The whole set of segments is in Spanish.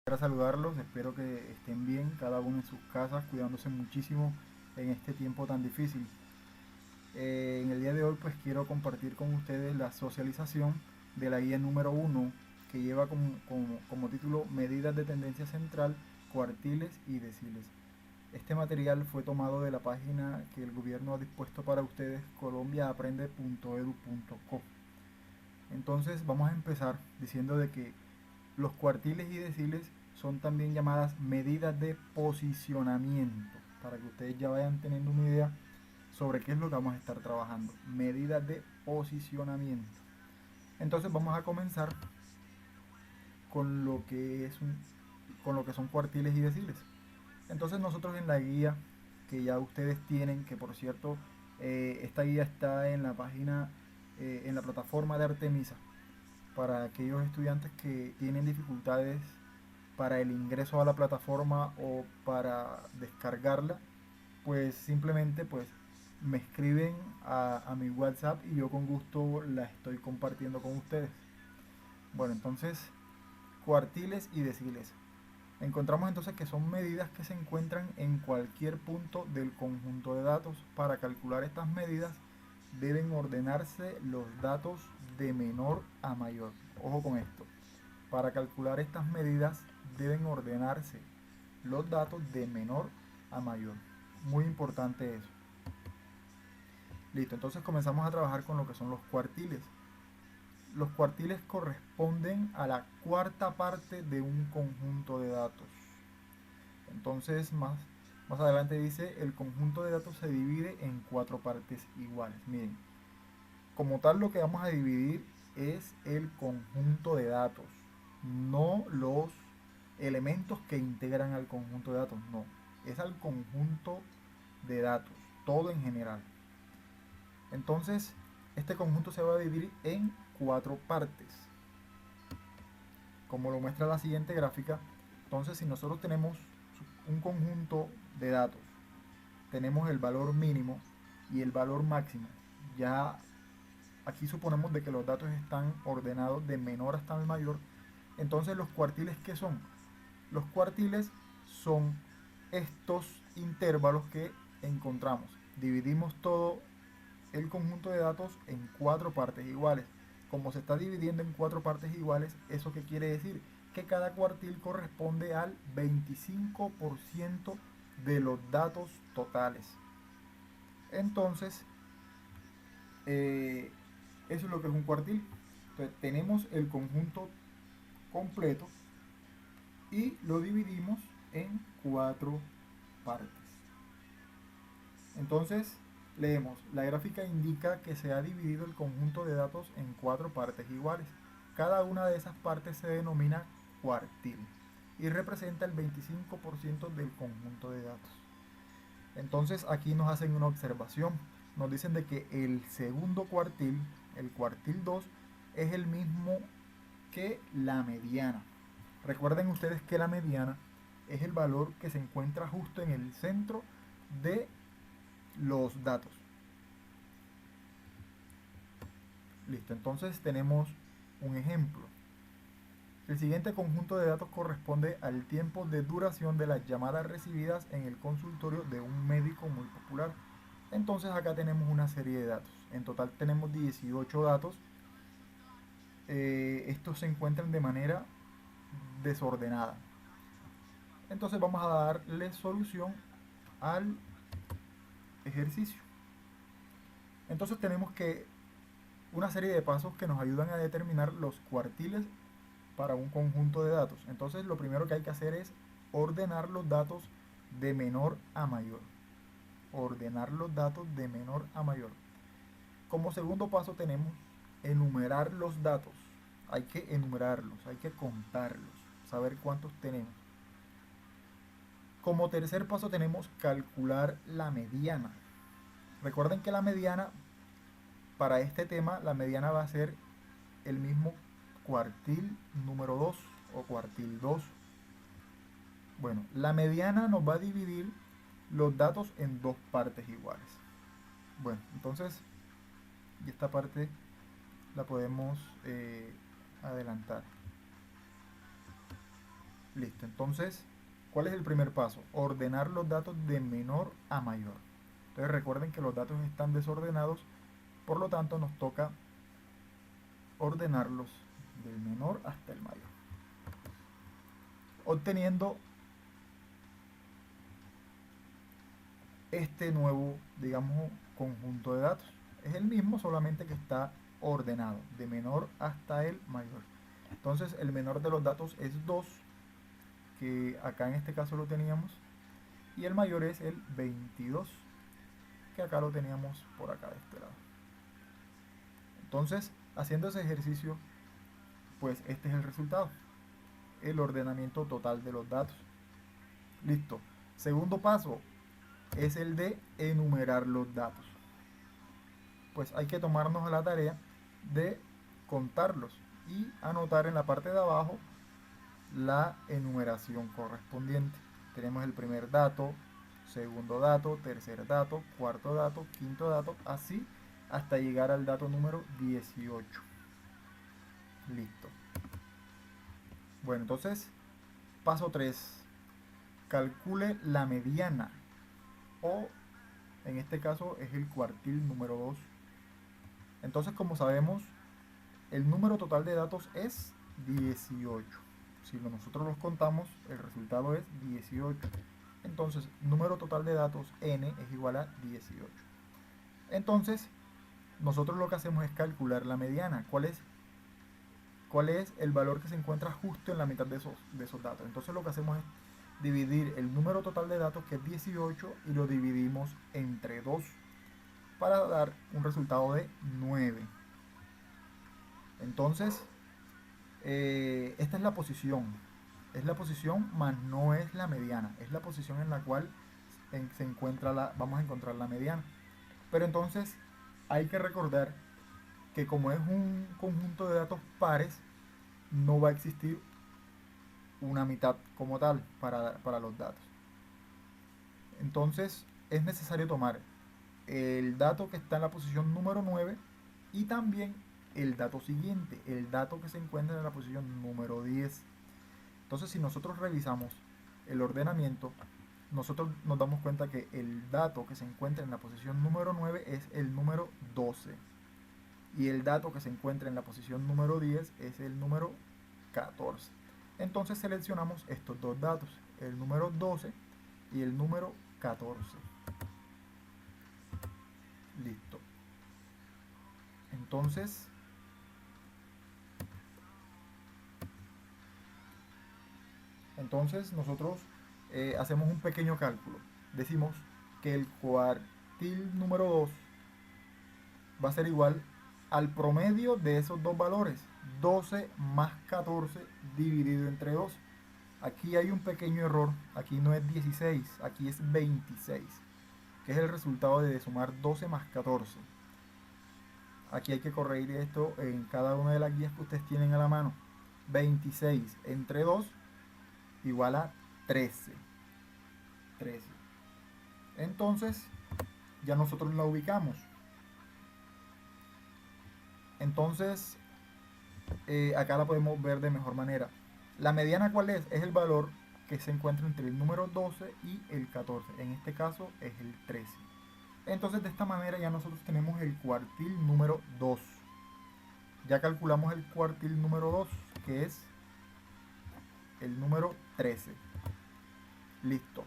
Quisiera saludarlos, espero que estén bien, cada uno en sus casas, cuidándose muchísimo en este tiempo tan difícil. En el día de hoy pues quiero compartir con ustedes la socialización de la guía número uno que lleva como título Medidas de tendencia central, cuartiles y deciles. Este material fue tomado de la página que el gobierno ha dispuesto para ustedes, colombiaaprende.edu.co. Entonces vamos a empezar diciendo de que los cuartiles y deciles son también llamadas medidas de posicionamiento, para que ustedes ya vayan teniendo una idea sobre qué es lo que vamos a estar trabajando. Medidas de posicionamiento. Entonces vamos a comenzar con lo que con lo que son cuartiles y deciles. Entonces nosotros en la guía que ya ustedes tienen, que por cierto esta guía está en la página, en la plataforma de Artemisa, para aquellos estudiantes que tienen dificultades para el ingreso a la plataforma o para descargarla, pues simplemente pues me escriben a mi WhatsApp y yo con gusto la estoy compartiendo con ustedes. Bueno, entonces, cuartiles y deciles. Encontramos entonces que son medidas que se encuentran en cualquier punto del conjunto de datos. Para calcular estas medidas deben ordenarse los datos de menor a mayor. Ojo con esto. Para calcular estas medidas deben ordenarse los datos de menor a mayor. Muy importante eso. Listo, entonces comenzamos a trabajar con lo que son los cuartiles. Los cuartiles corresponden a la cuarta parte de un conjunto de datos. Entonces más adelante dice el conjunto de datos se divide en cuatro partes iguales. Miren, como tal lo que vamos a dividir es el conjunto de datos, no los elementos que integran al conjunto de datos, no, es al conjunto de datos, todo en general. Entonces, este conjunto se va a dividir en cuatro partes, como lo muestra la siguiente gráfica. Entonces, si nosotros tenemos un conjunto de datos, tenemos el valor mínimo y el valor máximo. Ya aquí suponemos de que los datos están ordenados de menor hasta el mayor. Entonces, los cuartiles, ¿qué son? Los cuartiles son estos intervalos que encontramos. Dividimos todo el conjunto de datos en cuatro partes iguales. Como se está dividiendo en cuatro partes iguales, ¿eso qué quiere decir? Que cada cuartil corresponde al 25% de los datos totales. Entonces, eso es lo que es un cuartil. Entonces, tenemos el conjunto completo y lo dividimos en cuatro partes. Entonces, leemos, la gráfica indica que se ha dividido el conjunto de datos en cuatro partes iguales. Cada una de esas partes se denomina cuartil y representa el 25% del conjunto de datos. Entonces aquí nos hacen una observación. Nos dicen de que el segundo cuartil, el cuartil 2, es el mismo que la mediana. Recuerden ustedes que la mediana es el valor que se encuentra justo en el centro de los datos. Listo, entonces tenemos un ejemplo. El siguiente conjunto de datos corresponde al tiempo de duración de las llamadas recibidas en el consultorio de un médico muy popular. Entonces acá tenemos una serie de datos. En total tenemos 18 datos. Estos se encuentran de manera desordenada. Entonces vamos a darle solución al ejercicio. Entonces tenemos que una serie de pasos que nos ayudan a determinar los cuartiles para un conjunto de datos. Entonces lo primero que hay que hacer es ordenar los datos de menor a mayor. Ordenar los datos de menor a mayor. Como segundo paso tenemos enumerar los datos. Hay que enumerarlos, hay que contarlos, saber cuántos tenemos. Como tercer paso tenemos calcular la mediana. Recuerden que la mediana, para este tema, la mediana va a ser el mismo cuartil número 2 o cuartil 2. Bueno, la mediana nos va a dividir los datos en dos partes iguales. Bueno, entonces, y esta parte la podemos adelantar. Listo, entonces, ¿cuál es el primer paso? Ordenar los datos de menor a mayor. Entonces recuerden que los datos están desordenados, por lo tanto nos toca ordenarlos del menor hasta el mayor, obteniendo este nuevo, digamos, conjunto de datos. Es el mismo, solamente que está ordenado de menor hasta el mayor. Entonces el menor de los datos es 2, que acá en este caso lo teníamos, y el mayor es el 22, que acá lo teníamos por acá de este lado. Entonces, haciendo ese ejercicio, pues este es el resultado, el ordenamiento total de los datos. Listo. Segundo paso es el de enumerar los datos. Pues hay que tomarnos a la tarea de contarlos y anotar en la parte de abajo la enumeración correspondiente. Tenemos el primer dato, segundo dato, tercer dato, cuarto dato, quinto dato, así hasta llegar al dato número 18. Listo. Bueno, entonces, paso 3. Calcule la mediana, o en este caso es el cuartil número 2. Entonces, como sabemos, el número total de datos es 18. Si nosotros los contamos, el resultado es 18. Entonces, número total de datos n es igual a 18. Entonces, nosotros lo que hacemos es calcular la mediana. ¿Cuál es el valor que se encuentra justo en la mitad de esos datos? Entonces, lo que hacemos es dividir el número total de datos, que es 18, y lo dividimos entre 2 para dar un resultado de 9. Entonces, esta es la posición, más no es la mediana, es la posición en la cual se encuentra vamos a encontrar la mediana. Pero entonces hay que recordar que como es un conjunto de datos pares, no va a existir una mitad como tal para los datos. Entonces es necesario tomar el dato que está en la posición número 9 y también el dato siguiente, el dato que se encuentra en la posición número 10. Entonces, si nosotros revisamos el ordenamiento, nosotros nos damos cuenta que el dato que se encuentra en la posición número 9 es el número 12, y el dato que se encuentra en la posición número 10 es el número 14. Entonces seleccionamos estos dos datos, el número 12 y el número 14. Listo. Entonces nosotros hacemos un pequeño cálculo. Decimos que el cuartil número 2 va a ser igual al promedio de esos dos valores, 12 más 14 dividido entre 2. Aquí hay un pequeño error, aquí no es 16, aquí es 26, que es el resultado de sumar 12 más 14. Aquí hay que corregir esto en cada una de las guías que ustedes tienen a la mano. 26 entre 2 igual a 13. Entonces, ya nosotros la ubicamos. Entonces, acá la podemos ver de mejor manera. La mediana, ¿cuál es? Es el valor que se encuentra entre el número 12 y el 14. En este caso es el 13. Entonces, de esta manera ya nosotros tenemos el cuartil número 2. Ya calculamos el cuartil número 2, que es el número 13. Listo.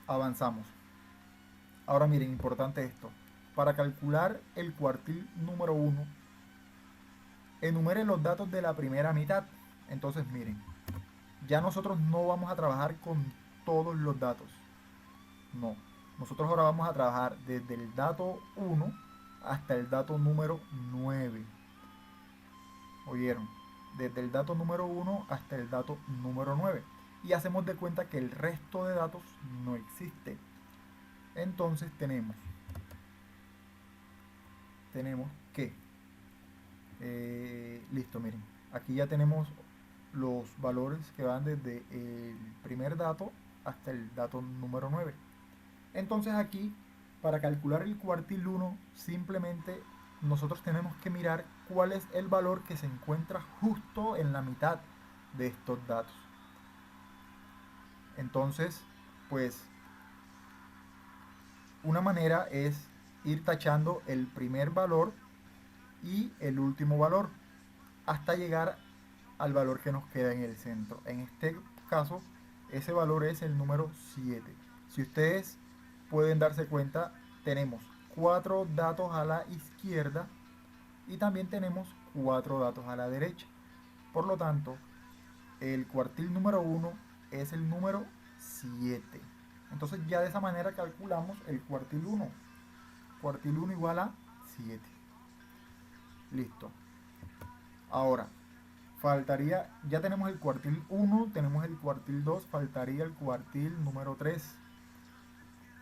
Avanzamos. Ahora miren, importante esto. Para calcular el cuartil número 1, enumeren los datos de la primera mitad. Entonces miren, ya nosotros no vamos a trabajar con todos los datos. No. Nosotros ahora vamos a trabajar desde el dato 1 hasta el dato número 9. ¿Oyeron? Desde el dato número 1 hasta el dato número 9. Y hacemos de cuenta que el resto de datos no existe. Entonces tenemos que listo, miren, aquí ya tenemos los valores que van desde el primer dato hasta el dato número 9. Entonces aquí, para calcular el cuartil 1, simplemente nosotros tenemos que mirar cuál es el valor que se encuentra justo en la mitad de estos datos. Entonces, pues, una manera es ir tachando el primer valor y el último valor hasta llegar al valor que nos queda en el centro. En este caso, ese valor es el número 7. Si ustedes pueden darse cuenta, tenemos 4 datos a la izquierda y también tenemos 4 datos a la derecha. Por lo tanto, el cuartil número 1 es el número 7. Entonces ya de esa manera calculamos el cuartil 1. Cuartil 1 igual a 7. Listo. Ahora, faltaría, ya tenemos el cuartil 1, tenemos el cuartil 2, faltaría el cuartil número 3.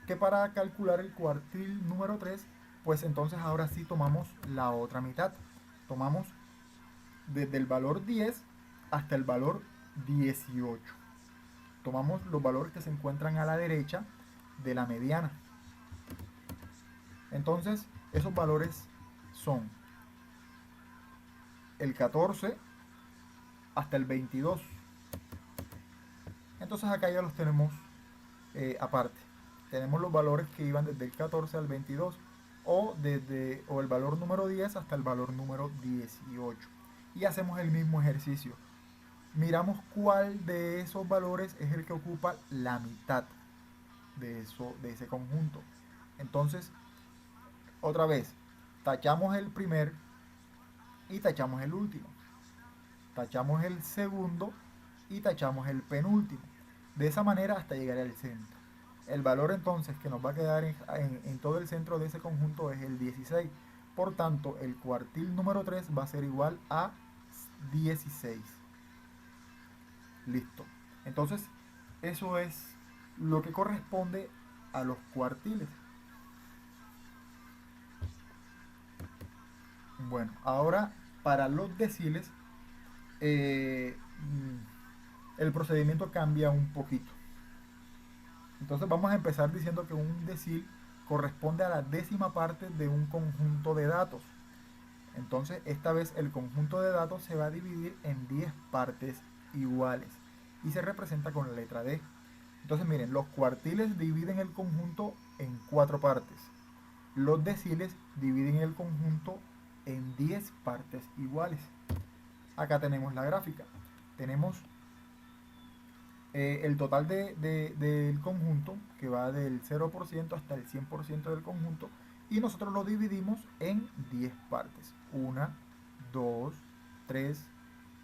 Que para calcular el cuartil número 3, pues entonces ahora sí tomamos la otra mitad. Tomamos desde el valor 10 hasta el valor 18. Tomamos los valores que se encuentran a la derecha de la mediana. Entonces, esos valores son el 14 hasta el 22. Entonces acá ya los tenemos aparte. Tenemos los valores que iban desde el 14 al 22 o el valor número 10 hasta el valor número 18. Y hacemos el mismo ejercicio. Miramos cuál de esos valores es el que ocupa la mitad de ese conjunto. Entonces, otra vez, tachamos el primer y tachamos el último. Tachamos el segundo y tachamos el penúltimo. De esa manera hasta llegar al centro. El valor entonces que nos va a quedar en todo el centro de ese conjunto es el 16. Por tanto, el cuartil número 3 va a ser igual a 16. Listo. Entonces, eso es lo que corresponde a los cuartiles. Bueno, ahora para los deciles, el procedimiento cambia un poquito. Entonces vamos a empezar diciendo que un decil corresponde a la décima parte de un conjunto de datos. Entonces esta vez el conjunto de datos se va a dividir en 10 partes iguales y se representa con la letra D. Entonces miren, los cuartiles dividen el conjunto en 4 partes. Los deciles dividen el conjunto en 10 partes iguales. Acá tenemos la gráfica. Tenemos el total del conjunto, que va del 0% hasta el 100% del conjunto, y nosotros lo dividimos en 10 partes. 1, 2, 3,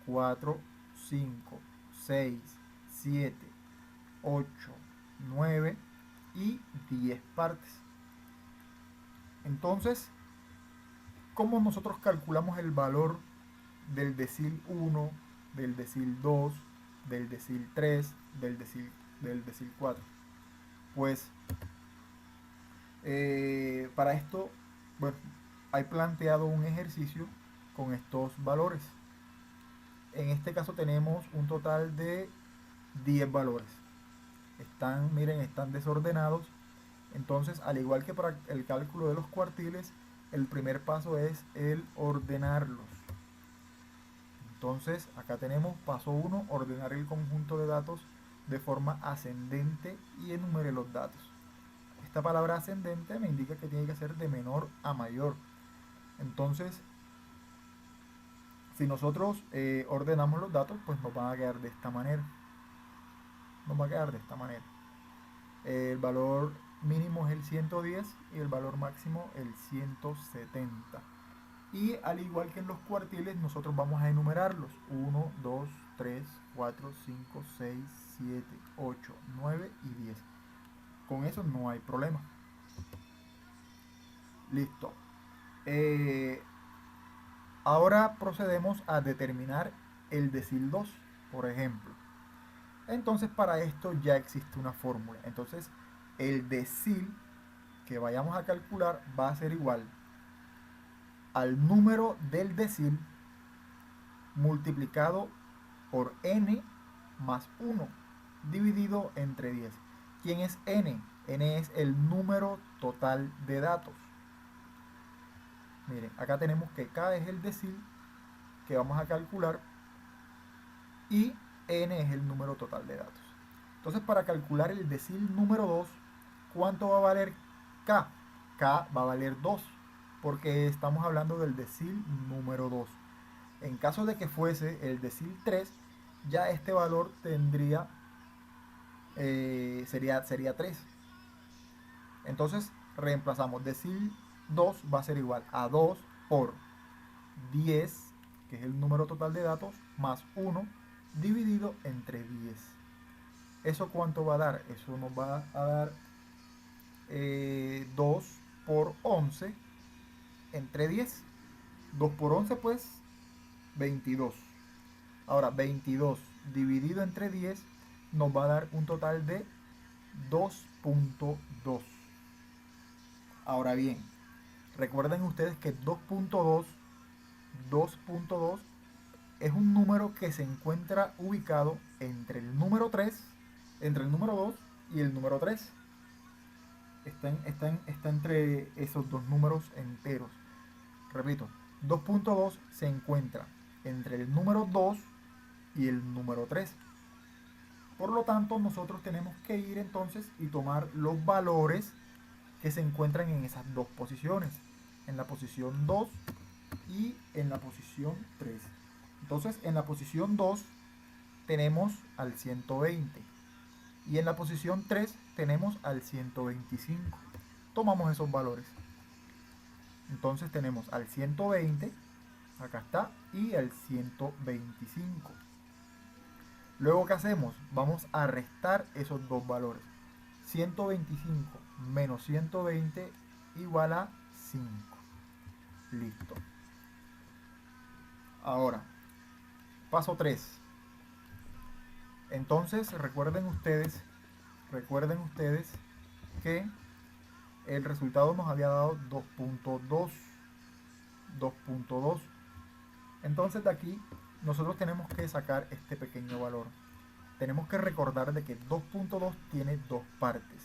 4, 5, 6, 7, 8, 9 y 10 partes. Entonces, ¿cómo nosotros calculamos el valor del decil 1, del decil 2, del decil 3, del decil 4? Pues para esto, bueno, hay planteado un ejercicio con estos valores. En este caso tenemos un total de 10 valores. Miren, están desordenados. Entonces, al igual que para el cálculo de los cuartiles, el primer paso es el ordenarlos. Entonces, acá tenemos paso 1, ordenar el conjunto de datos de forma ascendente y enumere los datos. Esta palabra ascendente me indica que tiene que ser de menor a mayor. Entonces, si nosotros ordenamos los datos, pues nos van a quedar de esta manera. Nos va a quedar de esta manera. El valor mínimo es el 110 y el valor máximo el 170. Y al igual que en los cuartiles, nosotros vamos a enumerarlos. 1, 2, 3, 4, 5, 6, 7, 8, 9 y 10. Con eso no hay problema. Listo. Ahora procedemos a determinar el decil 2, por ejemplo. Entonces para esto ya existe una fórmula. Entonces el decil que vayamos a calcular va a ser igual al número del decil multiplicado por n más 1 dividido entre 10. ¿Quién es n? N es el número total de datos. Miren, acá tenemos que K es el decil que vamos a calcular y N es el número total de datos. Entonces, para calcular el decil número 2, ¿cuánto va a valer K? K va a valer 2, porque estamos hablando del decil número 2. En caso de que fuese el decil 3, ya este valor tendría, sería 3. Entonces, reemplazamos decil 2 va a ser igual a 2 por 10, que es el número total de datos, más 1 dividido entre 10. ¿Eso cuánto va a dar? Eso nos va a dar 2 por 11 entre 10. 2 por 11 pues 22. Ahora 22 dividido entre 10 nos va a dar un total de 2.2. Ahora bien, recuerden ustedes que 2.2 es un número que se encuentra ubicado entre el número 3, entre el número 2 y el número 3. Está entre esos dos números enteros. Repito, 2.2 se encuentra entre el número 2 y el número 3. Por lo tanto, nosotros tenemos que ir entonces y tomar los valores que se encuentran en esas dos posiciones, en la posición 2 y en la posición 3. Entonces, en la posición 2 tenemos al 120 y en la posición 3 tenemos al 125. Tomamos esos valores. Entonces tenemos al 120, acá está, y al 125. Luego, ¿qué hacemos? Vamos a restar esos dos valores. 125 menos 120 igual a 5. Listo. Ahora, paso 3. Entonces, recuerden ustedes que el resultado nos había dado 2.2. 2.2. Entonces, de aquí nosotros tenemos que sacar este pequeño valor. Tenemos que recordar de que 2.2 tiene dos partes.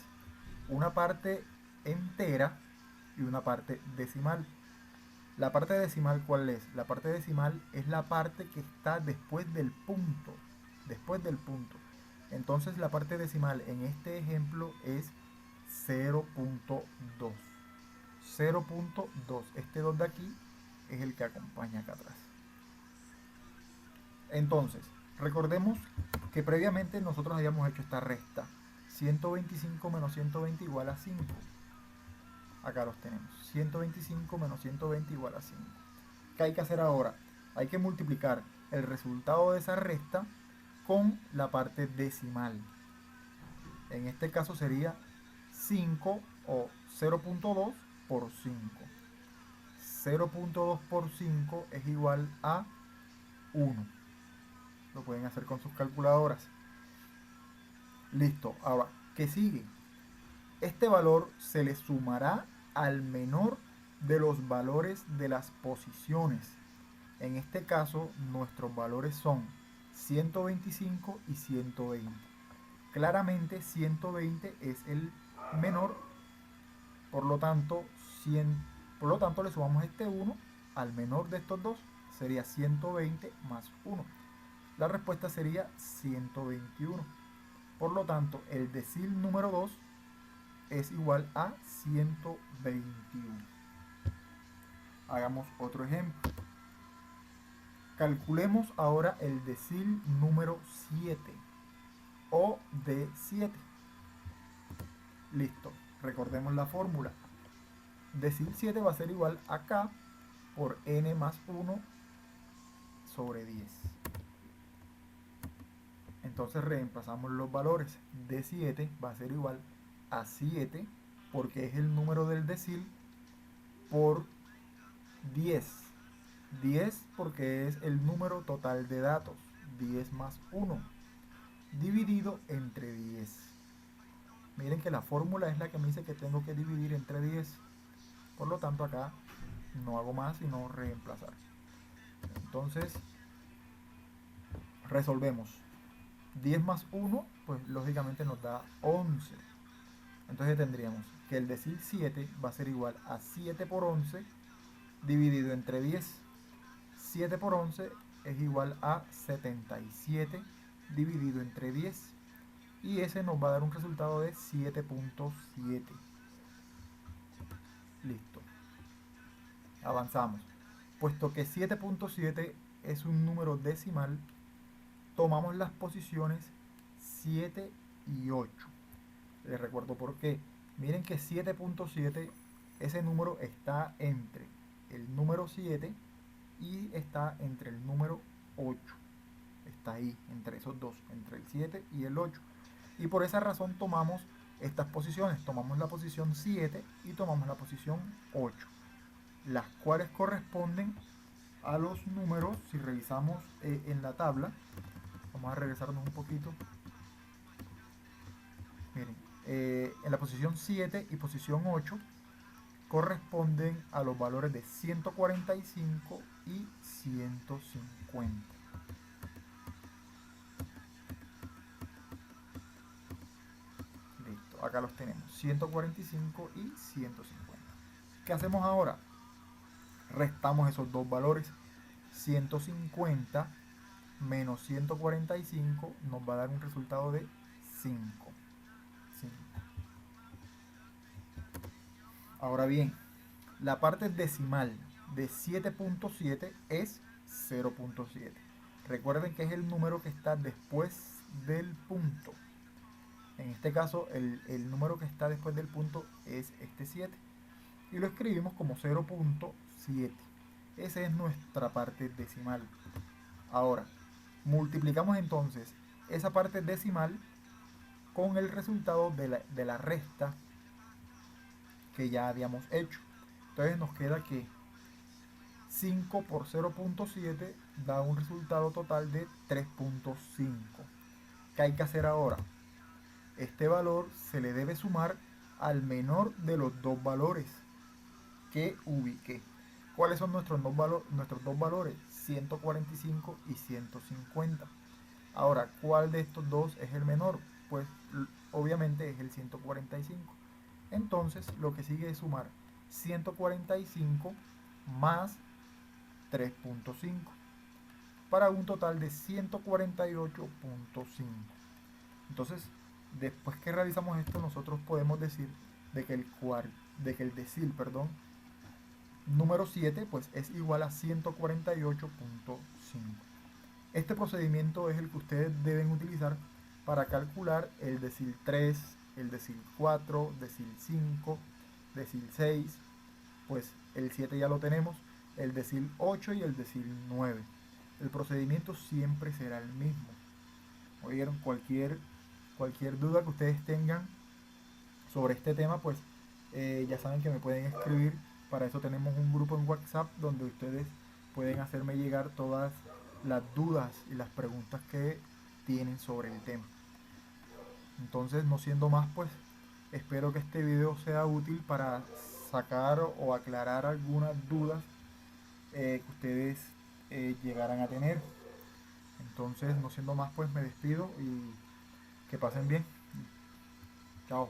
Una parte entera y una parte decimal. La parte decimal, ¿cuál es? La parte decimal es la parte que está después del punto. Después del punto. Entonces la parte decimal en este ejemplo es 0.2. 0.2. Este 2 de aquí es el que acompaña acá atrás. Entonces, recordemos que previamente nosotros habíamos hecho esta resta. 125 menos 120 igual a 5. Acá los tenemos. 125 menos 120 igual a 5. ¿Qué hay que hacer ahora? Hay que multiplicar el resultado de esa resta con la parte decimal. En este caso sería 5 o 0.2 por 5. 0.2 por 5 es igual a 1. Lo pueden hacer con sus calculadoras. Listo. Ahora, ¿qué sigue? Este valor se le sumará al menor de los valores de las posiciones. En este caso, nuestros valores son 125 y 120. Claramente 120 es el menor, por lo tanto, le sumamos este 1 al menor de estos dos, sería 120 más 1. La respuesta sería 121. Por lo tanto, el decil número 2 es igual a 121. Hagamos otro ejemplo. Calculemos ahora el decil número 7 o D7. Listo. Recordemos la fórmula. Decil 7 va a ser igual a K por N más 1 sobre 10. Entonces reemplazamos los valores. D7 va a ser igual a 7 porque es el número del decil por 10. 10 porque es el número total de datos. 10 más 1 dividido entre 10. Miren que la fórmula es la que me dice que tengo que dividir entre 10. Por lo tanto acá no hago más sino reemplazar. Entonces resolvemos. 10 más 1 pues lógicamente nos da 11. Entonces tendríamos que el decil 7 va a ser igual a 7 por 11 dividido entre 10. 7 por 11 es igual a 77 dividido entre 10. Y ese nos va a dar un resultado de 7.7. Listo. Avanzamos. Puesto que 7.7 es un número decimal, tomamos las posiciones 7 y 8. Les recuerdo por qué. Miren que 7.7, ese número está entre el número 7 y está entre el número 8. Está ahí, entre esos dos, entre el 7 y el 8. Y por esa razón tomamos estas posiciones. Tomamos la posición 7 y tomamos la posición 8. Las cuales corresponden a los números, si revisamos en la tabla. Vamos a regresarnos un poquito. Miren, en la posición 7 y posición 8 corresponden a los valores de 145 y 150. Listo, acá los tenemos, 145 y 150. ¿Qué hacemos ahora? Restamos esos dos valores. 150 menos 145 nos va a dar un resultado de 5. Ahora bien, la parte decimal de 7.7 es 0.7. Recuerden que es el número que está después del punto. En este caso, el número que está después del punto es este 7. Y lo escribimos como 0.7. Esa es nuestra parte decimal. Ahora, multiplicamos entonces esa parte decimal con el resultado de la resta que ya habíamos hecho. Entonces nos queda que 5 por 0.7 da un resultado total de 3.5. ¿Qué hay que hacer ahora? Este valor se le debe sumar al menor de los dos valores que ubiqué. ¿Cuáles son nuestros dos valores? 145 y 150. Ahora, ¿cuál de estos dos es el menor? Pues obviamente es el 145. Entonces lo que sigue es sumar 145 más 3.5 para un total de 148.5. Entonces, después que realizamos esto, nosotros podemos decir de que el decil, número 7 pues es igual a 148.5. Este procedimiento es el que ustedes deben utilizar para calcular el decil 3, el decil 4, decil 5, decil 6, pues el 7 ya lo tenemos, el decil 8 y el decil 9. El procedimiento siempre será el mismo. Oyeron, cualquier duda que ustedes tengan sobre este tema, pues ya saben que me pueden escribir. Para eso tenemos un grupo en WhatsApp donde ustedes pueden hacerme llegar todas las dudas y las preguntas que tienen sobre el tema. Entonces, no siendo más, pues espero que este video sea útil para sacar o aclarar algunas dudas que ustedes llegaran a tener. Entonces, no siendo más, pues me despido y que pasen bien. Chao.